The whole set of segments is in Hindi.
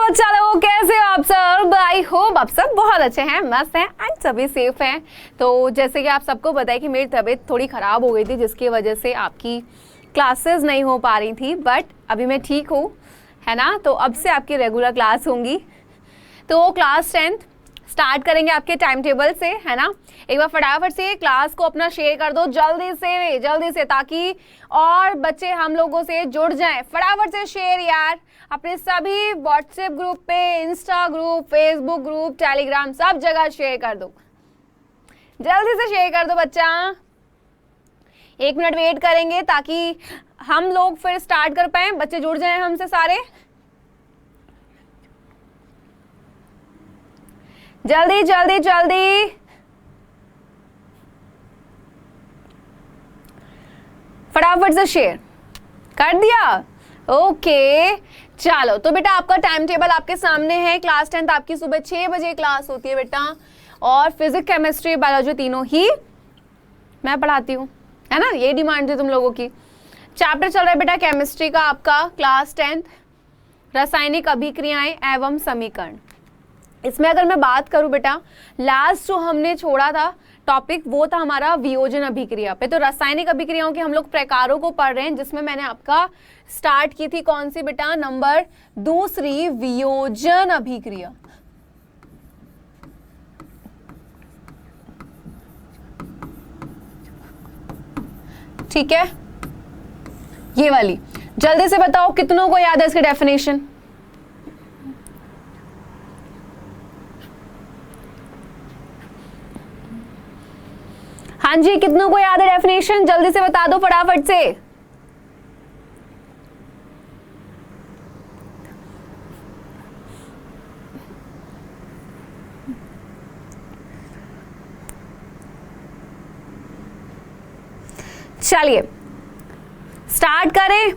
बच्चा लोग, कैसे हो आप सब? आई होप आप सब बहुत अच्छे हैं, मस्त हैं एंड सभी सेफ हैं। तो जैसे कि आप सबको पता है कि मेरी तबीयत थोड़ी ख़राब हो गई थी, जिसकी वजह से आपकी क्लासेस नहीं हो पा रही थी, बट अभी मैं ठीक हूँ, है ना। तो अब से आपकी रेगुलर क्लास होंगी। तो क्लास 10th स्टार्ट करेंगे आपके टाइम टेबल से, है ना। एक बार फटाफट से क्लास को अपना शेयर कर दो जल्दी से, ताकि और बच्चे हम लोगों से जुड़ जाएं। फटाफट से शेयर यार, अपने सभी व्हाट्सएप ग्रुप पे, Insta group, Facebook group, Telegram, सब जगह शेयर कर दो। जल्दी से शेयर कर दो बच्चा। 1 मिनट वेट करेंगे ताकि हम लोग फिर स्टार्ट कर पाए, बच्चे जुड़ जाएं हमसे सारे। जल्दी जल्दी जल्दी फटाफट से शेयर कर दिया। ओके चलो, तो बेटा आपका टाइम टेबल आपके सामने है। क्लास 10th आपकी सुबह 6 बजे क्लास होती है बेटा, और फिजिक्स, केमिस्ट्री, बायोलॉजी तीनों ही मैं पढ़ाती हूँ, है ना। ये डिमांड थी तुम लोगों की। चैप्टर चल रहा है बेटा केमिस्ट्री का आपका, क्लास 10th, रासायनिक अभिक्रियाएं एवं समीकरण। इसमें अगर मैं बात करूं बेटा, लास्ट जो हमने छोड़ा था टॉपिक वो था हमारा वियोजन अभिक्रिया पे। तो रासायनिक अभिक्रियाओं के हम लोग प्रकारों को पढ़ रहे हैं, जिसमें मैंने आपका स्टार्ट की थी कौन सी बेटा, नंबर 2 वियोजन अभिक्रिया। ठीक है, ये वाली। जल्दी से बताओ कितनों को याद है इसकी डेफिनेशन। हाँ जी, कितनों को याद है डेफिनेशन? जल्दी से बता दो फटाफट से। चलिए स्टार्ट करें।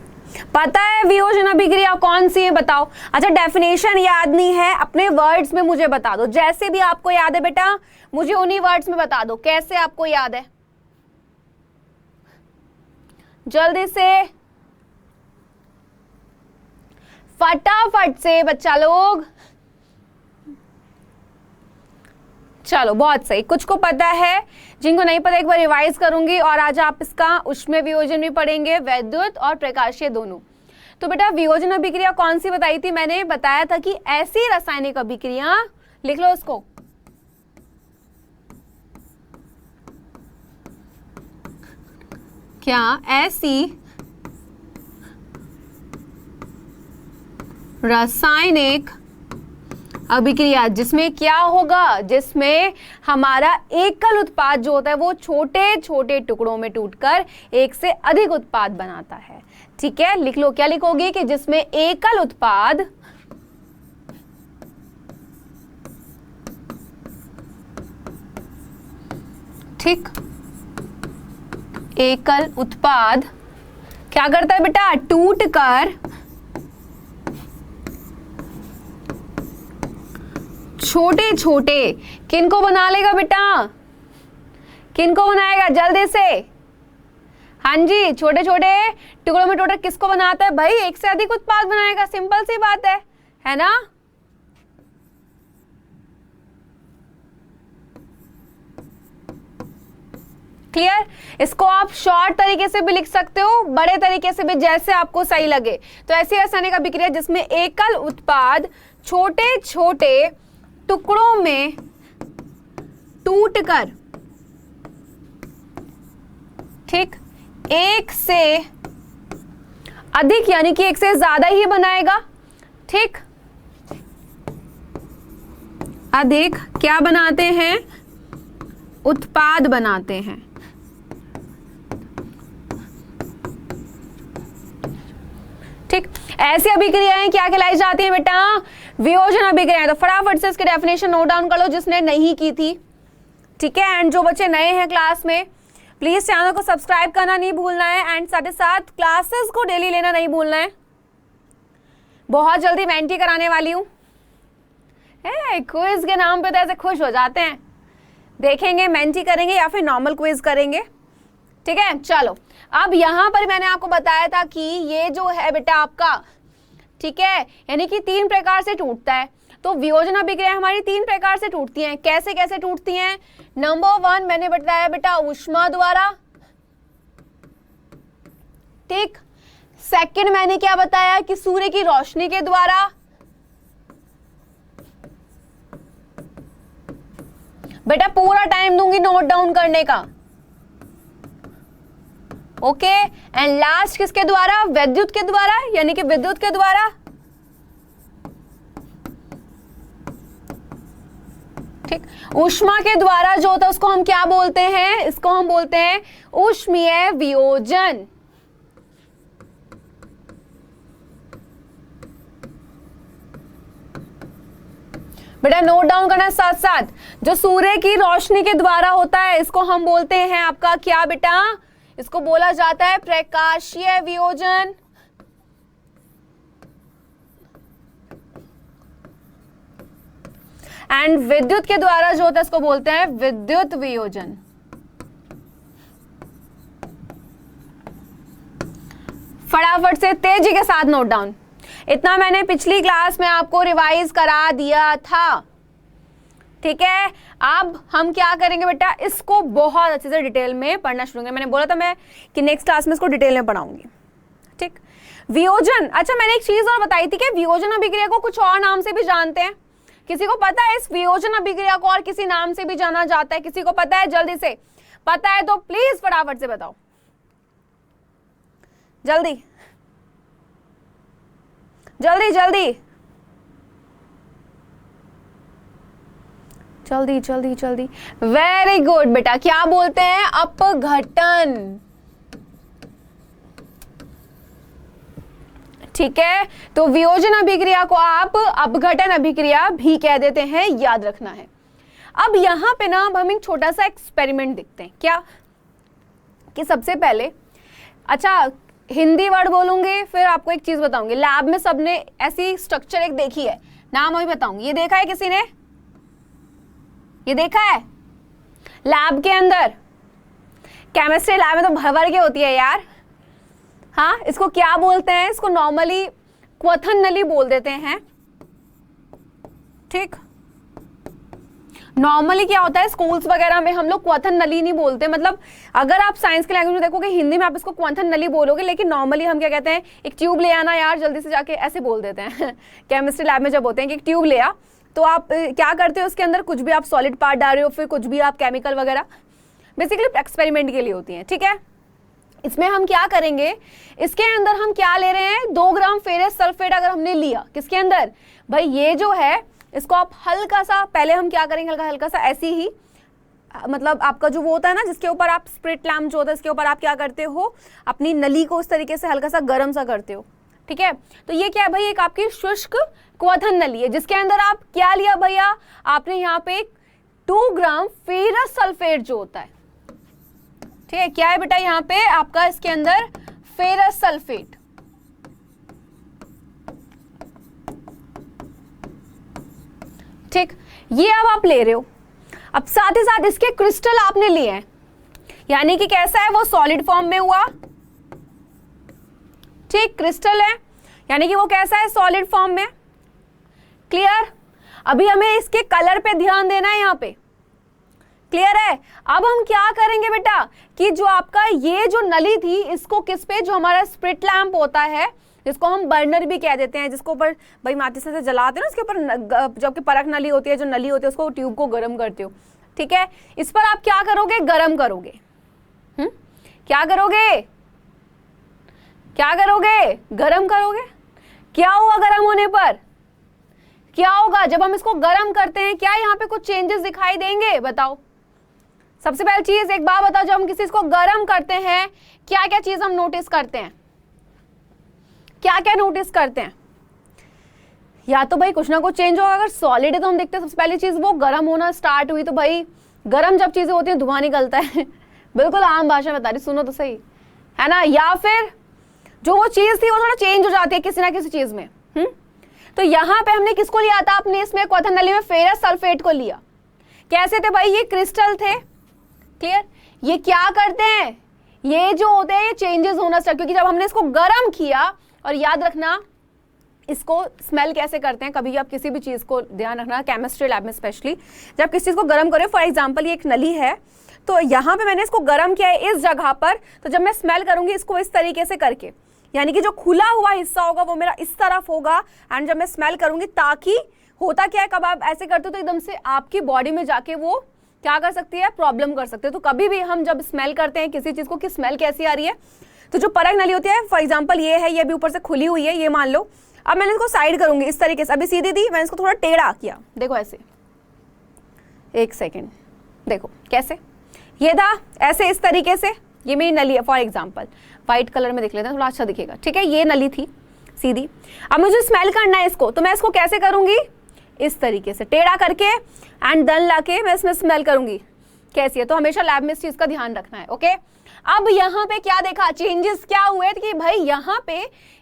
पता है वियोजन अभिक्रिया कौन सी है? बताओ। अच्छा, डेफिनेशन याद नहीं है, अपने वर्ड्स में मुझे बता दो। जैसे भी आपको याद है बेटा, मुझे उन्हीं वर्ड्स में बता दो कैसे आपको याद है। जल्दी से फटाफट से बच्चा लोग। चलो बहुत सही, कुछ को पता है, जिनको नहीं पता एक बार रिवाइज करूंगी। और आज आप इसका उष्मीय वियोजन भी पढ़ेंगे, वैद्युत और प्रकाशीय दोनों। तो बेटा वियोजन अभिक्रिया कौन सी बताई थी? मैंने बताया था कि ऐसी रासायनिक अभिक्रिया, लिख लो इसको, क्या ऐसी रासायनिक अभिक्रिया जिसमें क्या होगा, जिसमें हमारा एकल उत्पाद जो होता है वो छोटे छोटे टुकड़ों में टूटकर एक से अधिक उत्पाद बनाता है। ठीक है, लिख लो, क्या लिखोगे कि जिसमें एकल उत्पाद ठीक, एकल उत्पाद क्या करता है बेटा, टूटकर छोटे छोटे किनको बना लेगा बेटा, किनको बनाएगा जल्दी से। हाँ जी, छोटे छोटे टुकड़ों में टूटकर किसको बनाता है भाई, एक से अधिक उत्पाद बनाएगा। सिंपल सी बात है ना। क्लियर? इसको आप शॉर्ट तरीके से भी लिख सकते हो, बड़े तरीके से भी, जैसे आपको सही लगे। तो ऐसी रासायनिक अभिक्रिया जिसमें एकल उत्पाद छोटे छोटे टुकड़ों में टूटकर, ठीक, एक से अधिक यानी कि एक से ज्यादा ही बनाएगा। ठीक, अधिक क्या बनाते हैं, उत्पाद बनाते हैं। ठीक, ऐसी अभिक्रियाएं क्या कहलाई जाती हैं बेटा, वियोजन अभिक्रियाएं। तो फटाफट से इसकी डेफिनेशन नोट डाउन कर लो जिसने नहीं की थी। ठीक है, एंड जो बच्चे नए हैं क्लास में, प्लीज चैनल को सब्सक्राइब करना नहीं भूलना है, एंड साथ ही साथ क्लासेस को डेली लेना नहीं भूलना है। बहुत जल्दी मेंटी कराने वाली हूँ। क्विज के नाम पे तो ऐसे खुश हो जाते हैं। देखेंगे मेंटी करेंगे या फिर नॉर्मल क्विज करेंगे। ठीक है, चलो अब यहां पर मैंने आपको बताया था कि ये जो है बेटा आपका ठीक है, यानी कि 3 प्रकार से टूटता है। तो वियोजन अभिक्रिया हमारी 3 प्रकार से टूटती हैं। कैसे कैसे टूटती हैं? नंबर 1 मैंने बताया बेटा ऊष्मा द्वारा, ठीक। सेकंड मैंने क्या बताया कि सूर्य की रोशनी के द्वारा, बेटा पूरा टाइम दूंगी नोट डाउन करने का, ओके। एंड लास्ट किसके द्वारा? विद्युत के द्वारा, यानी कि विद्युत के द्वारा, ठीक। ऊष्मा के द्वारा जो होता है उसको हम क्या बोलते हैं? इसको हम बोलते हैं ऊष्मीय वियोजन। बेटा नोट डाउन करना साथ साथ। जो सूर्य की रोशनी के द्वारा होता है इसको हम बोलते हैं आपका क्या बेटा? इसको बोला जाता है प्रकाशीय वियोजन। एंड विद्युत के द्वारा जो होता है इसको बोलते हैं विद्युत वियोजन। फटाफट से तेजी के साथ नोट डाउन। इतना मैंने पिछली क्लास में आपको रिवाइज करा दिया था, ठीक है। अब हम क्या करेंगे बेटा? इसको बहुत अच्छे से डिटेल में पढ़ना शुरू करेंगे। मैंने बोला था मैं कि नेक्स्ट क्लास में इसको डिटेल में पढ़ाऊंगी, ठीक। वियोजन, अच्छा मैंने एक चीज और बताई थी कि वियोजन अभिक्रिया को कुछ और नाम से भी जानते हैं। किसी को पता है इस वियोजन अभिक्रिया को और किसी नाम से भी जाना जाता है? किसी को पता है? जल्दी से पता है तो प्लीज फटाफट से बताओ, जल्दी जल्दी जल्दी जल्दी जल्दी जल्दी। वेरी गुड बेटा, क्या बोलते हैं? अपघटन, ठीक है। तो वियोजन अभिक्रिया को आप अपघटन अभिक्रिया भी कह देते हैं, याद रखना है। अब यहां पे ना अब हम एक छोटा सा एक्सपेरिमेंट देखते हैं। क्या कि सबसे पहले, अच्छा हिंदी वर्ड बोलूंगी फिर आपको एक चीज बताऊंगी। लैब में सबने ऐसी स्ट्रक्चर एक देखी है, नाम अभी बताऊंगी। ये देखा है किसी ने? ये देखा है? लैब के अंदर, केमिस्ट्री लैब में तो भर भर के होती है यार। हाँ, इसको क्या बोलते हैं? इसको नॉर्मली क्वथन नली बोल देते हैं, ठीक। नॉर्मली क्या होता है स्कूल्स वगैरह में हम लोग क्वथन नली नहीं बोलते। मतलब अगर आप साइंस के लैंग्वेज में देखोगे, हिंदी में आप इसको क्वथन नली बोलोगे, लेकिन नॉर्मली हम क्या कहते हैं? एक ट्यूब ले आना यार जल्दी से जाके, ऐसे बोल देते हैं। केमिस्ट्री लैब में जब होते हैं कि एक ट्यूब ले आ, तो आप क्या करते हो? उसके अंदर कुछ भी आप सॉलिड पार्ट डाल रहे हो, फिर कुछ भी आप केमिकल वगैरह, बेसिकली एक्सपेरिमेंट के लिए होती है, ठीक है। इसमें हम क्या करेंगे? इसके अंदर हम क्या ले रहे हैं? 2 ग्राम फेरस सल्फेट अगर हमने लिया, किसके अंदर भाई? ये जो है इसको आप हल्का सा, पहले हम क्या करेंगे? हल्का हल्का सा ऐसी ही, मतलब आपका जो वो होता है ना जिसके ऊपर आप स्प्रिट लैम्प जो होता है इसके ऊपर आप क्या करते हो? अपनी नली को उस तरीके से हल्का सा गर्म सा करते हो, ठीक है। तो ये क्या है भाई? एक आपकी शुष्क क्वथन नली है जिसके अंदर आप क्या लिया भैया? आपने यहाँ पे 2 ग्राम फेरस सल्फेट जो होता है, ठीक है। क्या है बेटा? यहाँ पे आपका इसके अंदर फेरस सल्फेट, ठीक। ये अब आप ले रहे हो। अब साथ ही साथ इसके क्रिस्टल आपने लिए हैं, यानी कि कैसा है? वो सॉलिड फॉर्म में हुआ, ठीक। क्रिस्टल है यानी कि वो कैसा है? सॉलिड फॉर्म में, क्लियर। अभी हमें इसके कलर पे ध्यान देना है, यहाँ पे क्लियर है। अब हम क्या करेंगे बेटा कि जो आपका ये जो नली थी इसको किस पे? जो हमारा स्प्रिट लैंप होता है, जिसको हम बर्नर भी कह देते हैं, जिसको ऊपर भाई माचिस से जलाते हैं ना, उसके ऊपर जबकि परख नली होती है, जो नली होती है उसको ट्यूब को गर्म करते हो, ठीक है। इस पर आप क्या करोगे? गर्म करोगे। क्या करोगे? क्या करोगे? गर्म करोगे। क्या हुआ गर्म होने पर? क्या होगा जब हम इसको गर्म करते हैं? क्या यहाँ पे कुछ चेंजेस दिखाई देंगे? बताओ। सबसे पहली चीज एक बात बताओ, जब हम किसी चीज को गर्म करते हैं क्या क्या चीज हम नोटिस करते हैं? क्या क्या नोटिस करते हैं? या तो भाई कुछ ना कुछ चेंज होगा। अगर सॉलिड है तो हम देखते हैं सबसे पहली चीज वो गर्म होना स्टार्ट हुई, तो भाई गर्म जब चीजें होती हैं धुआं निकलता है। बिल्कुल आम भाषा में बता रही, सुनो तो सही, है ना। या फिर जो वो चीज थी वो थोड़ा चेंज हो जाती है किसी ना किसी चीज में। तो यहाँ पे हमने किसको लिया था? अपने इसमें क्वथन नली में फेरस सल्फेट को लिया। कैसे थे भाई? ये क्रिस्टल थे, क्लियर। ये क्या करते हैं? ये जो होते हैं ये चेंजेस होना स्टार्ट, क्योंकि जब हमने इसको गर्म किया, और याद रखना इसको स्मेल कैसे करते हैं, कभी आप किसी भी चीज़ को ध्यान रखना, केमिस्ट्री लैब में स्पेशली जब किसी चीज़ को गर्म करें, फॉर एग्जांपल ये एक नली है, तो यहाँ पे मैंने इसको गर्म किया है इस जगह पर, तो जब मैं स्मेल करूंगी इसको इस तरीके से करके, यानी कि जो खुला हुआ हिस्सा होगा वो मेरा इस तरफ होगा, एंड जब मैं स्मेल करूंगी, ताकि होता क्या है, कब आप ऐसे करते हो तो एकदम से आपकी बॉडी में जाके वो क्या कर सकती है, प्रॉब्लम कर सकते हैं। तो कभी भी हम जब स्मेल करते हैं किसी चीज़ को कि स्मेल कैसी आ रही है, तो जो परख नली होती है, फॉर एग्जाम्पल ये है, ये भी ऊपर से खुली हुई है, ये मान लो, अब मैंने इसको साइड करूंगी इस तरीके से, अभी सीधी थी, मैंने इसको थोड़ा टेढ़ा किया, देखो ऐसे, एक सेकेंड, देखो कैसे, ये था ऐसे इस तरीके से, ये मेरी नली है, फॉर एग्जाम्पल व्हाइट कलर में दिख लेते हैं, थोड़ा अच्छा दिखेगा, ठीक है, ये नली थी सीधी। अब मुझे स्मेल करना है इसको, तो मैं इसको कैसे करूंगी, इस तरीके से टेढ़ा करके, एंड देन लाके मैं इसमें स्मेल करूंगी कैसी है। तो हमेशा लैब में इस चीज का ध्यान रखना है, ओके। अब यहाँ पे क्या देखा, चेंजेस क्या हुए कि भाई यहाँ पे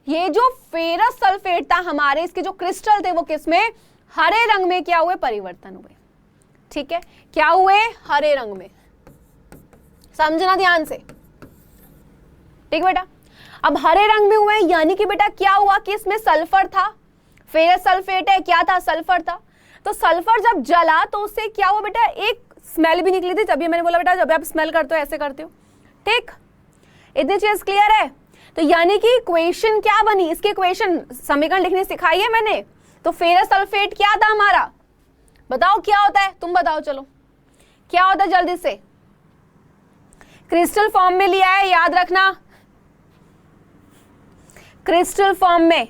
ये जो फेरस सल्फेट था हमारे, इसके जो क्रिस्टल थे वो किसमें, हरे रंग में क्या हुए, परिवर्तन हुए, ठीक है, क्या हुए, हरे रंग में, समझना ध्यान से, ठीक बेटा। अब हरे रंग में हुए, यानी कि बेटा क्या हुआ कि इसमें सल्फर था, फेरस सल्फेट है, क्या था, सल्फर था, तो सल्फर जब जला तो उससे क्या हुआ बेटा, एक स्मेल भी निकली थी, तभी मैंने बोला बेटा जब आप स्मेल करते हो ऐसे करते हो, ठीक, इतनी चीज क्लियर है। तो यानी कि इक्वेशन क्या बनी, इसकी इक्वेशन समीकरण लिखनी सिखाई है मैंने, तो फेरस सल्फेट क्या था हमारा, बताओ क्या होता है, तुम बताओ, चलो क्या होता है जल्दी से, क्रिस्टल फॉर्म में लिया है, याद रखना, क्रिस्टल फॉर्म में,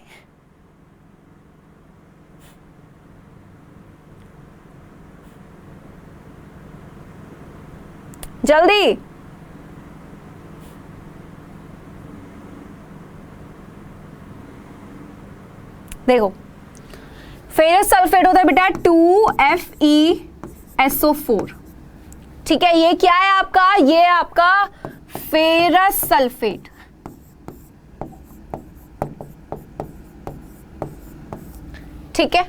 जल्दी, देखो फेरस सल्फेट होता है बेटा 2FeSO4, ठीक है, ये क्या है आपका, ये आपका फेरस सल्फेट, ठीक है,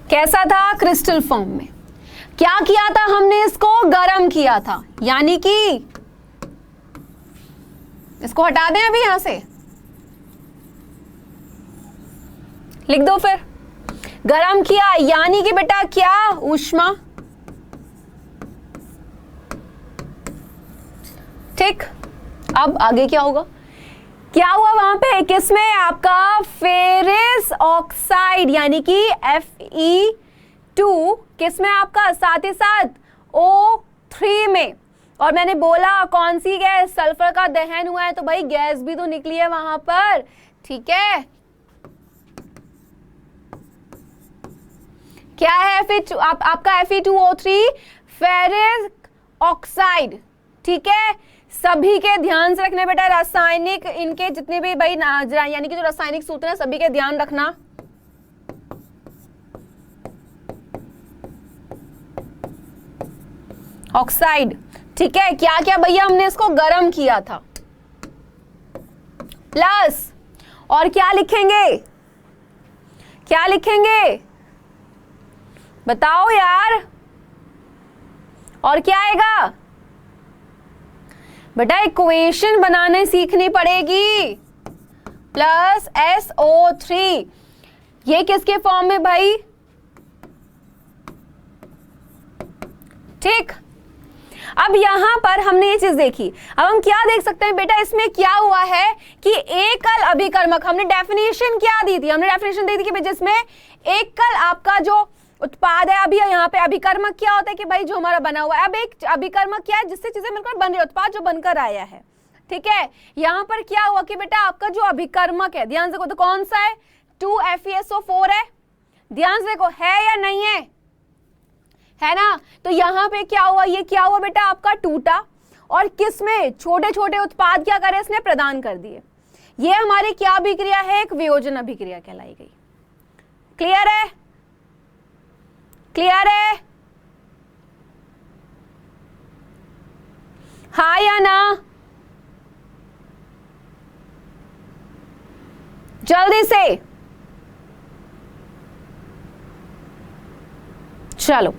कैसा था, क्रिस्टल फॉर्म में। क्या किया था हमने, इसको गर्म किया था, यानी कि इसको हटा दें अभी यहां से, लिख दो फिर, गर्म किया यानी कि बेटा क्या, ऊष्मा, ठीक। अब आगे क्या होगा, क्या हुआ वहां पे, किसमें, आपका फेरस ऑक्साइड यानी कि Fe2, किसमें आपका, साथ ही साथ O3 में, और मैंने बोला कौन सी गैस, सल्फर का दहन हुआ है, तो भाई गैस भी तो निकली है वहां पर, ठीक है, क्या है Fe2, आपका Fe2O3 फेरस ऑक्साइड, ठीक है। सभी के ध्यान से रखने बेटा, रासायनिक इनके जितने भी भाई यानी कि जो रासायनिक सूत्र है सभी के ध्यान रखना, ऑक्साइड, ठीक है। क्या क्या भैया, हमने इसको गर्म किया था, प्लस, और क्या लिखेंगे, क्या लिखेंगे, बताओ यार, और क्या आएगा बेटा, इक्वेशन बनाने सीखनी पड़ेगी, प्लस SO3, ये किसके फॉर्म में भाई, ठीक। अब यहां पर हमने ये चीज देखी, अब हम क्या देख सकते हैं बेटा, इसमें क्या हुआ है कि एकल अभिकर्मक, हमने डेफिनेशन क्या दी थी, हमने डेफिनेशन दी थी कि जिसमें एकल आपका जो उत्पाद है, अभी यहाँ पे अभिकर्मक क्या होता है कि भाई जो हमारा बना हुआ है, अब एक अभिकर्मक क्या है, जिससे चीजें मिलकर बन रही है, उत्पाद जो बनकर आया है, ठीक है। यहाँ पर क्या हुआ कि बेटा आपका जो अभिकर्मक है, ध्यान से देखो, तो कौन सा है, 2FeSO4 है, ध्यान से देखो, है या नहीं है ना। तो यहाँ पे क्या हुआ, ये क्या हुआ बेटा, आपका टूटा, और किसमें, छोटे छोटे उत्पाद क्या करे, इसने प्रदान कर दिए। ये हमारी क्या अभिक्रिया है, एक वियोजन अभिक्रिया कहलाई गई। क्लियर है, क्लियर है, हाँ या ना, जल्दी से, चलो।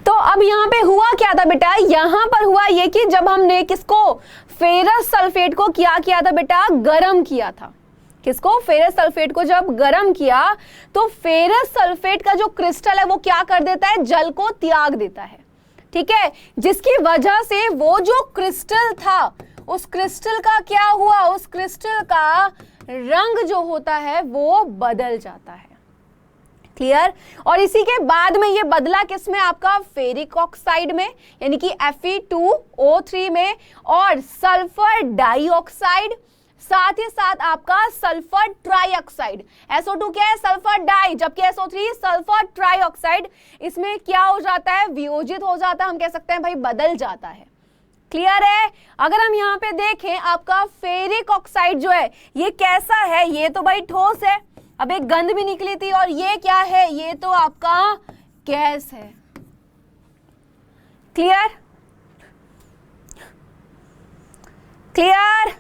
तो अब यहां पे हुआ क्या था बेटा, यहां पर हुआ ये कि जब हमने किसको, फेरस सल्फेट को क्या किया था बेटा, गर्म किया था, किसको? फेरस सल्फेट को जब गर्म किया तो फेरस सल्फेट का जो क्रिस्टल है वो क्या कर देता है? जल को त्याग देता है, ठीक है, जिसकी वजह से वो जो क्रिस्टल था उस क्रिस्टल का क्या हुआ? उस क्रिस्टल का रंग जो होता है वो बदल जाता है। क्लियर? और इसी के बाद में ये बदला किसमें? आपका फेरिक ऑक्साइड में, यानी कि Fe2O3 में, और सल्फर डाइऑक्साइड, साथ ही साथ आपका सल्फर ट्राइऑक्साइड। SO2 क्या है? सल्फर डाई, जबकि SO3 सल्फर ट्राइऑक्साइड। इसमें क्या हो जाता है? वियोजित हो जाता है, हम कह सकते हैं भाई बदल जाता है। क्लियर है? अगर हम यहाँ पे देखें आपका फेरिक ऑक्साइड जो है ये कैसा है? ये तो भाई ठोस है, अब एक गंध भी निकली थी, और ये क्या है? ये तो आपका गैस है। क्लियर? क्लियर?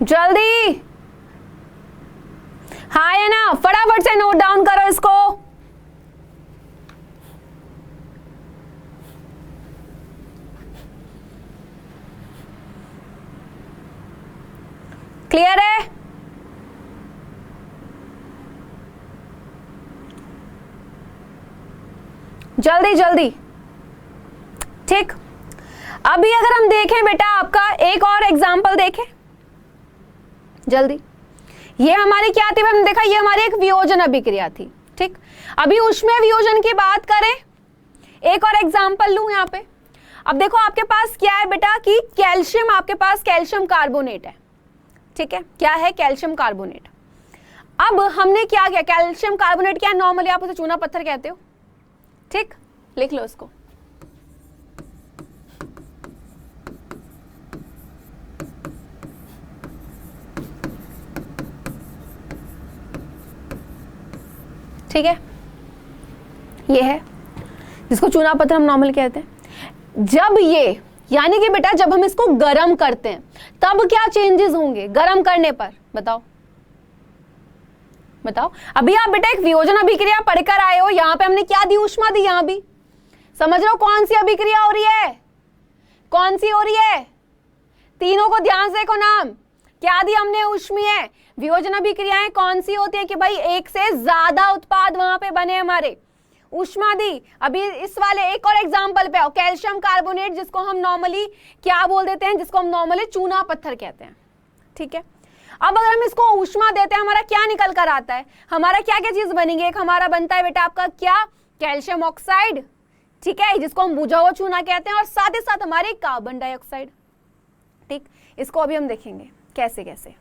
जल्दी, हाँ है ना? फटाफट से नोट डाउन करो इसको। क्लियर है? जल्दी जल्दी, ठीक। अभी अगर हम देखें बेटा आपका एक और एग्जांपल देखें जल्दी। ये हमारी क्या थी? हमने देखा ये हमारी एक वियोजन अभिक्रिया थी, ठीक। अभी ऊष्मीय वियोजन की बात करें, एक और एग्जांपल लूं यहाँ पे। अब देखो आपके पास क्या है बेटा कि कैल्शियम, आपके पास कैल्शियम कार्बोनेट है, ठीक है, क्या है? Calcium carbonate. अब हमने क्या किया? कैल्शियम कार्बोनेट क्या? नॉर्मली आप उसे चूना पत्थर कहते हो, ठीक, लिख लो इसको। ठीक है, ये है जिसको चूना पत्थर हम नॉर्मल कहते हैं। जब ये, यानी कि बेटा जब हम इसको गर्म करते हैं तब क्या चेंजेस होंगे गर्म करने पर? बताओ बताओ। अभी आप बेटा एक वियोजन अभिक्रिया पढ़कर आए हो, यहां पे हमने क्या दी? ऊष्मा दी। यहां भी समझ रहे हो कौन सी अभिक्रिया हो रही है? कौन सी हो रही है? तीनों को ध्यान से देखो नाम। क्या दी हमने? ऊष्मीय वियोजन अभिक्रियाएं कौन सी होती है कि भाई एक से ज्यादा उत्पाद वहां पे बने हमारे, ऊष्मा दी। अभी इस वाले एक और एग्जांपल पे आओ, कैल्शियम कार्बोनेट जिसको हम नॉर्मली क्या बोल देते हैं? जिसको हम नॉर्मली चूना पत्थर कहते हैं, ठीक है। अब अगर हम इसको ऊष्मा देते हैं हमारा क्या निकल कर आता है? हमारा क्या क्या चीज बनेंगे? एक हमारा बनता है बेटा आपका क्या? कैल्शियम ऑक्साइड, ठीक है, जिसको हम बुझा हुआ चूना कहते हैं, और साथ ही साथ हमारे कार्बन डाइऑक्साइड, ठीक। इसको अभी हम देखेंगे कैसे कैसे,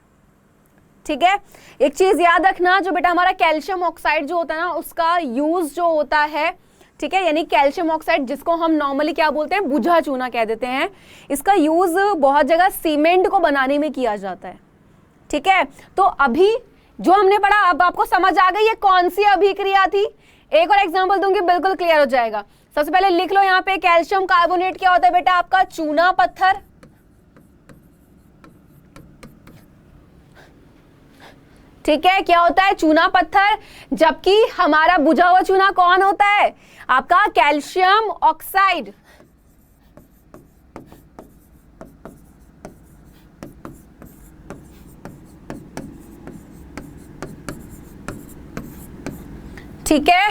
ठीक है। एक चीज याद रखना, जो बेटा हमारा कैल्शियम ऑक्साइड जो होता है ना उसका यूज जो होता है, ठीक है, यानी कैल्शियम ऑक्साइड जिसको हम नॉर्मली क्या बोलते हैं? बुझा चूना कह देते हैं। इसका यूज बहुत जगह सीमेंट को बनाने में किया जाता है, ठीक है। तो अभी जो हमने पढ़ा अब आपको समझ आ गई ये कौन सी अभिक्रिया थी? एक और एग्जांपल दूंगी, बिल्कुल क्लियर हो जाएगा। सबसे पहले लिख लो यहाँ पे, कैल्शियम कार्बोनेट क्या होता है बेटा? आपका चूना पत्थर, ठीक है, क्या होता है? चूना पत्थर। जबकि हमारा बुझा हुआ चूना कौन होता है? आपका कैल्शियम ऑक्साइड, ठीक है,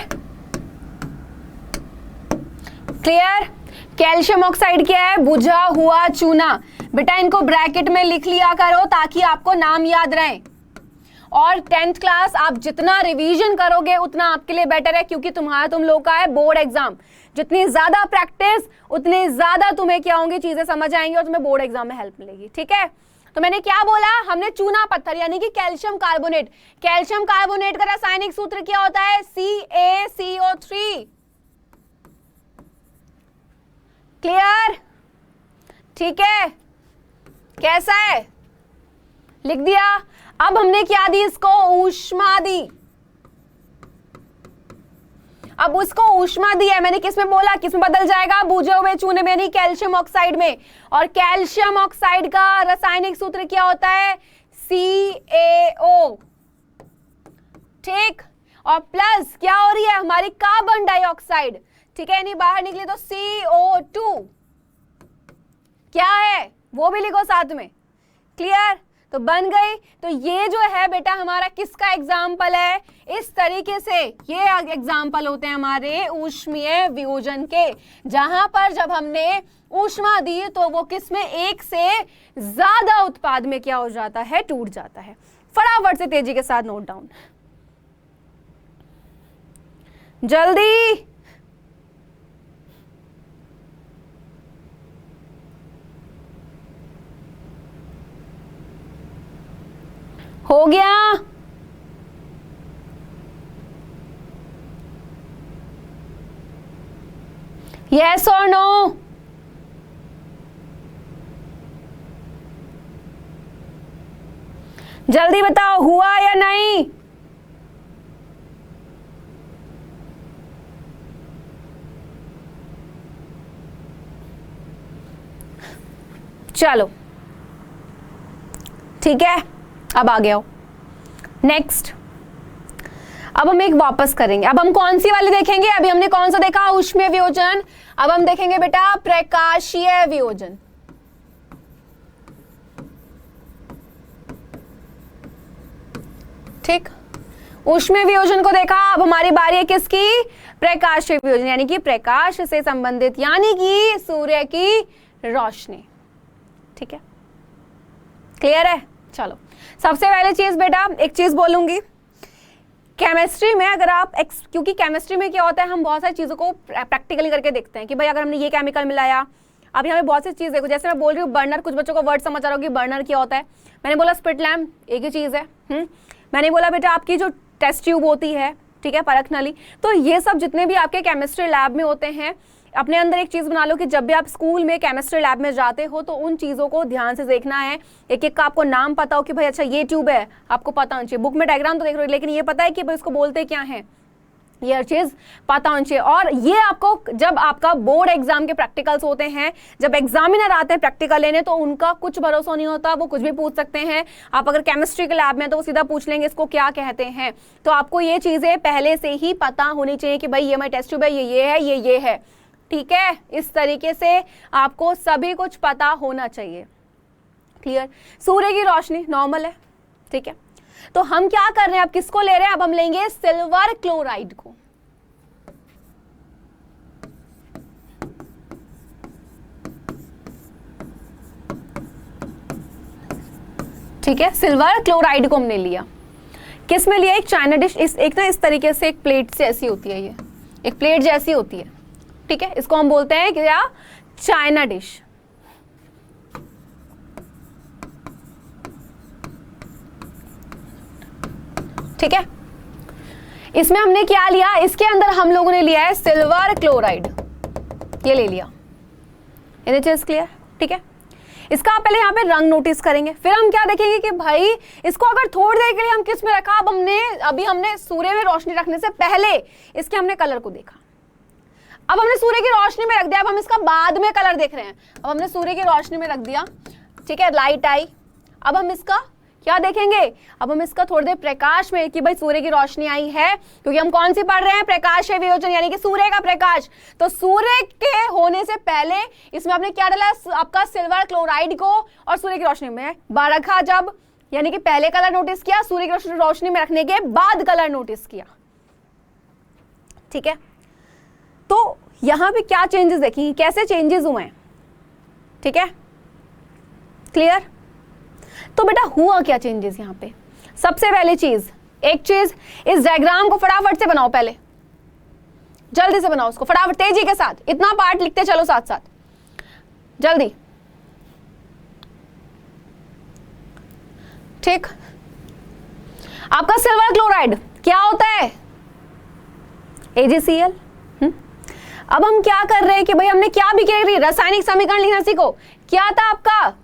क्लियर। कैल्शियम ऑक्साइड क्या है? बुझा हुआ चूना। बेटा इनको ब्रैकेट में लिख लिया करो ताकि आपको नाम याद रहे, और 10th क्लास आप जितना रिवीजन करोगे उतना आपके लिए बेटर है, क्योंकि तुम लोग का है बोर्ड एग्जाम। जितनी ज्यादा प्रैक्टिस उतनी ज्यादा तुम्हें क्या होंगी, चीजें समझ आएंगी और तुम्हें बोर्ड एग्जाम में हेल्प मिलेगी, ठीक है। तो मैंने क्या बोला? हमने चूना पत्थर यानी कि कैल्शियम कार्बोनेट। कैल्शियम कार्बोनेट का रासायनिक सूत्र क्या होता है? CaCO3। क्लियर? ठीक है, कैसा है? लिख दिया। अब हमने क्या दी? इसको ऊष्मा दी। अब उसको ऊष्मा दी है मैंने, किस में बोला? किस में बदल जाएगा? बुझे हुए चूने में, नहीं कैल्शियम ऑक्साइड में। और कैल्शियम ऑक्साइड का रासायनिक सूत्र क्या होता है? CaO, ठीक। और प्लस क्या हो रही है? हमारी कार्बन डाइऑक्साइड, ठीक है, यानी बाहर निकले तो CO2 क्या है? वो भी लिखो साथ में। क्लियर? तो बन गई। तो ये जो है बेटा हमारा किसका एग्जाम्पल है? इस तरीके से ये एग्जाम्पल होते हैं हमारे ऊष्मीय वियोजन के, जहां पर जब हमने ऊष्मा दी तो वो किस में, एक से ज्यादा उत्पाद में क्या हो जाता है, टूट जाता है। फटाफट से तेजी के साथ नोट डाउन, जल्दी। हो गया? यस और नो? जल्दी बताओ, हुआ या नहीं? चलो ठीक है, अब आ गया हो। नेक्स्ट, अब हम एक वापस करेंगे। अब हम कौन सी वाली देखेंगे? अभी हमने कौन सा देखा? ऊष्मीय वियोजन। अब हम देखेंगे बेटा प्रकाशीय वियोजन। ठीक, ऊष्मीय वियोजन को देखा। अब हमारी बारी है किसकी? प्रकाशीय वियोजन, यानी कि प्रकाश से संबंधित, यानी कि सूर्य की रोशनी। ठीक है, क्लियर है? चलो, सबसे पहले चीज बेटा एक चीज बोलूंगी, केमिस्ट्री में अगर आप क्योंकि केमिस्ट्री में क्या होता है, हम बहुत सारी चीजों को प्रैक्टिकली करके देखते हैं कि भाई अगर हमने ये केमिकल मिलाया, अब यहाँ पे बहुत सी चीज देखो, जैसे मैं बोल रही हूँ बर्नर, कुछ बच्चों को वर्ड समझ आ रहा होगा कि बर्नर क्या होता है। मैंने बोला स्पिट लैम्प एक ही चीज है। मैंने बोला बेटा आपकी जो टेस्ट ट्यूब होती है, ठीक है, परख नली। तो ये सब जितने भी आपके केमिस्ट्री लैब में होते हैं, अपने अंदर एक चीज बना लो कि जब भी आप स्कूल में केमिस्ट्री लैब में जाते हो तो उन चीजों को ध्यान से देखना है, एक एक का आपको नाम पता हो कि भाई अच्छा ये ट्यूब है, आपको पता होना चाहिए। बुक में डायग्राम तो देख रहे हो, लेकिन ये पता है कि भाई इसको बोलते क्या है, ये हर चीज पता होना चाहिए। और ये आपको जब आपका बोर्ड एग्जाम के प्रैक्टिकल्स होते हैं, जब एग्जामिनर आते हैं प्रैक्टिकल लेने, तो उनका कुछ भरोसा नहीं होता, वो कुछ भी पूछ सकते हैं। आप अगर केमिस्ट्री के लैब में तो वो सीधा पूछ लेंगे इसको क्या कहते हैं। तो आपको ये चीजें पहले से ही पता होनी चाहिए कि भाई ये हमारी टेस्ट ट्यूब है, ये है, ये है। ठीक है, इस तरीके से आपको सभी कुछ पता होना चाहिए। क्लियर? सूर्य की रोशनी नॉर्मल है, ठीक है। तो हम क्या कर रहे हैं, अब किसको ले रहे हैं? अब हम लेंगे सिल्वर क्लोराइड को। ठीक है, सिल्वर क्लोराइड को हमने लिया। किस में लिया? एक चाइना डिश, एक ना इस तरीके से एक प्लेट से ऐसी होती है, ये एक प्लेट जैसी होती है। ठीक है, इसको हम बोलते हैं क्या? China dish. ठीक है, इसमें हमने क्या लिया? इसके अंदर हम लोगों ने लिया है सिल्वर क्लोराइड, ये ले लिया। चीज क्लियर? ठीक है, इसका पहले यहाँ पे रंग नोटिस करेंगे, फिर हम क्या देखेंगे कि भाई इसको अगर थोड़ी देर के लिए हम किस में रखा, अभी हमने सूर्य में रोशनी रखने से पहले इसके हमने कलर को देखा। अब हमने सूर्य की रोशनी में रख दिया, अब हम इसका बाद में कलर देख रहे हैं। अब हमने सूर्य की रोशनी में रख दिया, ठीक है, लाइट आई। अब हम इसका क्या देखेंगे? अब हम इसका थोड़ी देर प्रकाश में, कि भाई सूर्य की रोशनी आई है, क्योंकि हम कौन सी पढ़ रहे हैं? प्रकाशीय वियोजन, यानी कि सूर्य का प्रकाश। तो सूर्य के होने से पहले इसमें आपने क्या डाला? आपका सिल्वर क्लोराइड को और सूर्य की रोशनी में रखा, जब यानी कि पहले कलर नोटिस किया, सूर्य की रोशनी में रखने के बाद कलर नोटिस किया। ठीक है, तो यहां पे क्या चेंजेस देखेंगे, कैसे चेंजेस हुए हैं। ठीक है, क्लियर? तो बेटा हुआ क्या चेंजेस यहां पे? सबसे पहली चीज, एक चीज, इस डायग्राम को फटाफट से बनाओ, पहले जल्दी से बनाओ उसको फटाफट, तेजी के साथ। इतना पार्ट लिखते चलो साथ साथ, जल्दी। ठीक, आपका सिल्वर क्लोराइड क्या होता है? AgCl। अब हम क्या कर रहे हैं कि भाई हमने क्या भी किया, रासायनिक समीकरण लिखना सीखो। क्या था आपका?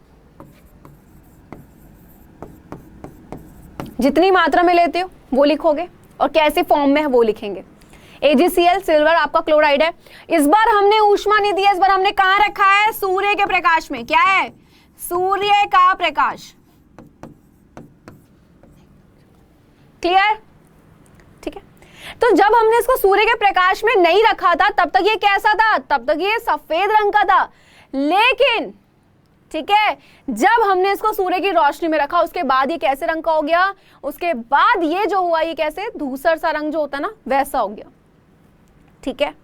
जितनी मात्रा में लेते हो वो लिखोगे, और कैसे फॉर्म में है वो लिखेंगे। AgCl सिल्वर आपका क्लोराइड है। इस बार हमने ऊष्मा नहीं दिया, इस बार हमने कहां रखा है? सूर्य के प्रकाश में। क्या है? सूर्य का प्रकाश। क्लियर? ठीक है, तो जब हमने इसको सूर्य के प्रकाश में नहीं रखा था, तब तक ये कैसा था? तब तक ये सफेद रंग का था। लेकिन ठीक है, जब हमने इसको सूर्य की रोशनी में रखा उसके बाद ये कैसे रंग का हो गया, उसके बाद ये जो हुआ ये कैसे धूसर सा रंग जो होता है ना वैसा हो गया। ठीक है,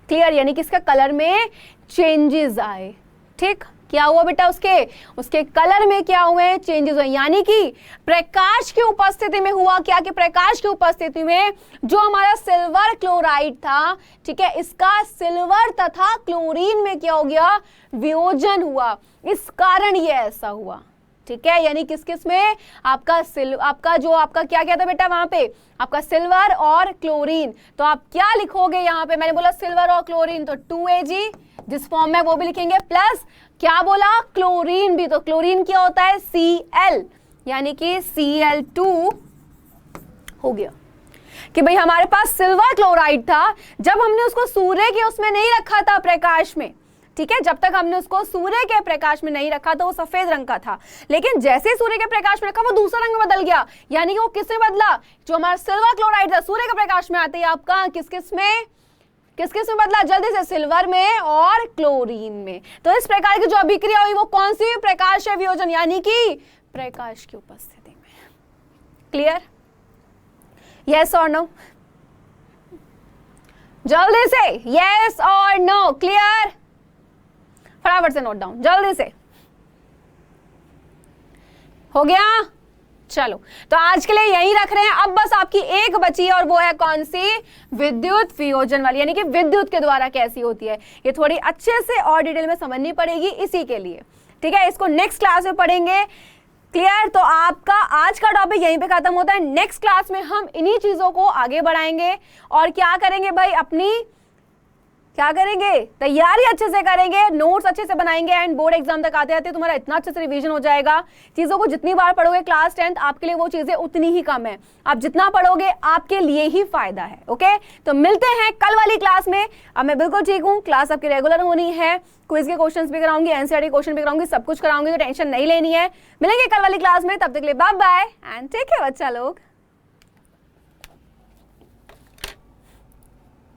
क्लियर, यानी कि इसका कलर में चेंजेस आए। ठीक, क्या हुआ बेटा, उसके कलर में क्या हुए, चेंजेस हुए, यानी कि प्रकाश की उपस्थिति में हुआ क्या, कि प्रकाश की उपस्थिति में जो हमारा सिल्वर क्लोराइड था, ठीक है, इसका सिल्वर तथा क्लोरीन में क्या हो गया, वियोजन हुआ, इस कारण ये ऐसा हुआ। ठीक है, यानी किस किस में, आपका क्या क्या था बेटा वहां पे, आपका सिल्वर और क्लोरीन। तो आप क्या लिखोगे यहाँ पे, मैंने बोला सिल्वर और क्लोरीन, तो 2Ag जिस फॉर्म में वो भी लिखेंगे, प्लस क्या बोला, क्लोरीन भी, तो क्लोरीन क्या होता है, Cl, यानी कि Cl2 हो गया। कि भाई हमारे पास सिल्वर क्लोराइड था, जब हमने उसको सूर्य के उसमें नहीं रखा था प्रकाश में, ठीक है, जब तक हमने उसको सूर्य के प्रकाश में नहीं रखा तो वो सफेद रंग का था, लेकिन जैसे ही सूर्य के प्रकाश में रखा वो दूसरा रंग में बदल गया, यानी कि वो किसमें बदला, जो हमारा सिल्वर क्लोराइड था सूर्य के प्रकाश में आते ही आपका किस किस में बदला, जल्दी से सिल्वर में और क्लोरीन में। तो इस प्रकार की जो अभिक्रिया हुई वो कौन सी, प्रकाश वियोजन, यानी कि प्रकाश की उपस्थिति में। क्लियर, यस और नो, जल्दी से यस और नो, क्लियर, फटाफट से नोट डाउन जल्दी से, हो गया। चलो, तो आज के लिए यही रख रहे हैं, अब बस आपकी एक बची है और वो है कौन सी, विद्युत वियोजन वाली, यानी कि विद्युत के द्वारा कैसी होती है, ये थोड़ी अच्छे से और डिटेल में समझनी पड़ेगी इसी के लिए। ठीक है, इसको नेक्स्ट क्लास में पढ़ेंगे। क्लियर, तो आपका आज का टॉपिक यहीं पे खत्म होता है। नेक्स्ट क्लास में हम इन्हीं चीजों को आगे बढ़ाएंगे और क्या करेंगे भाई, क्या करेंगे, तैयारी अच्छे से करेंगे, नोट्स अच्छे से बनाएंगे एंड बोर्ड एग्जाम तक आते आते तुम्हारा इतना अच्छे से रिवीजन हो जाएगा। चीजों को जितनी बार पढ़ोगे क्लास 10th आपके लिए वो चीजें उतनी ही कम है, आप जितना पढ़ोगे आपके लिए ही फायदा है। ओके, तो मिलते हैं कल वाली क्लास में। अब मैं बिल्कुल ठीक हूँ, क्लास आपकी रेगुलर होनी है, क्विज के क्वेश्चंस भी कराऊंगी, एनसीईआरटी क्वेश्चन भी कराऊंगी, सब कुछ कराऊंगी, तो टेंशन नहीं लेनी है। मिलेंगे कल वाली क्लास में, तब तक के लिए bye bye and take care बच्चा लोग।